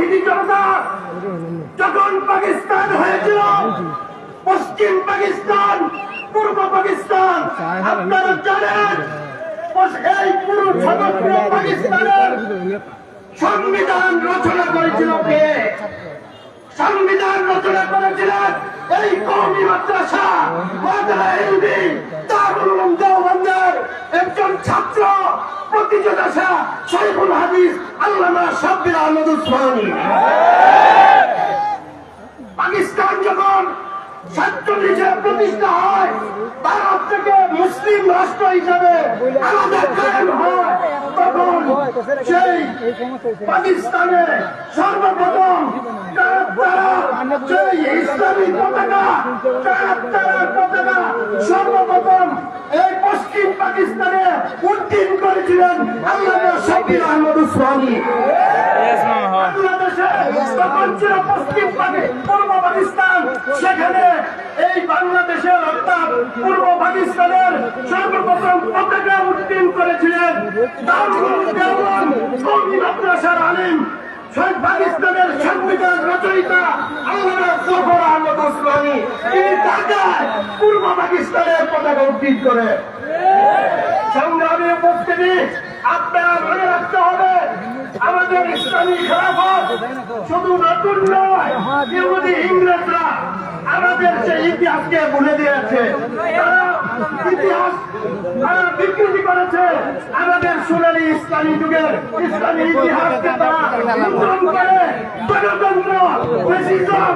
তৌহিদি জনতা যখন পাকিস্তান হয়েছিল, পশ্চিম পাকিস্তান, পূর্ব পাকিস্তান, আপনারা জানেন এই পুরো সমগ্র পাকিস্তানের সংবিধান রচনা করেছিল কে? সংবিধান রচনা করেছিলেন এই কওমি মাদ্রাসা দারুল উলুম দেওবন্দের একজন ছাত্র প্রতিযোগিতা শরীফুল হাদিস আল্লামা সাব্বির আহমদ উসমানী। পাকিস্তান যখন 47-এ প্রতিষ্ঠা হয়, ভারত থেকে মুসলিম রাষ্ট্র হিসাবে আলাদা কায়েম হয়, তখন সেই পাকিস্তানে সর্বপ্রথম সেই ইসলামী পতাকা সর্বপ্রথম এই পশ্চিম পাকিস্তানে উদ্দিন করেছিলেন আল্লামা সাব্বির আহমদ উসমানী। বাংলাদেশে তখন ছিল পশ্চিম পূর্ব পাকিস্তান, সেখানে এই বাংলাদেশের অর্থাৎ পূর্ব পাকিস্তানের সর্বপ্রথম পতাকা উদ্দিন করেছিলেন দারুল উলুম দেওবন্দ কওমি মাদ্রাসার আলিম, পাকিস্তানের সংবিধান রচয়িতা আল্লামা জফর আহমদ উসমানী। তিনি ঢাকায় পূর্ব পাকিস্তানের পতাকা উদ্দিন করে। সংগ্রামী উপস্থিতি, আপনারা মনে রাখতে হবে, আমাদের ইসলামী খেলাফত শুধু নতুন নয়, ইহুদি ইংরেজরা আমাদের সেই ইতিহাসকে ভুলে দিয়েছে। তারা ইতিহাস বিকৃতি করেছে। আমাদের সোনালী ইসলামী যুগের ইসলামী ইতিহাসকে তারা করে গণতন্ত্র, ফ্যাসিজম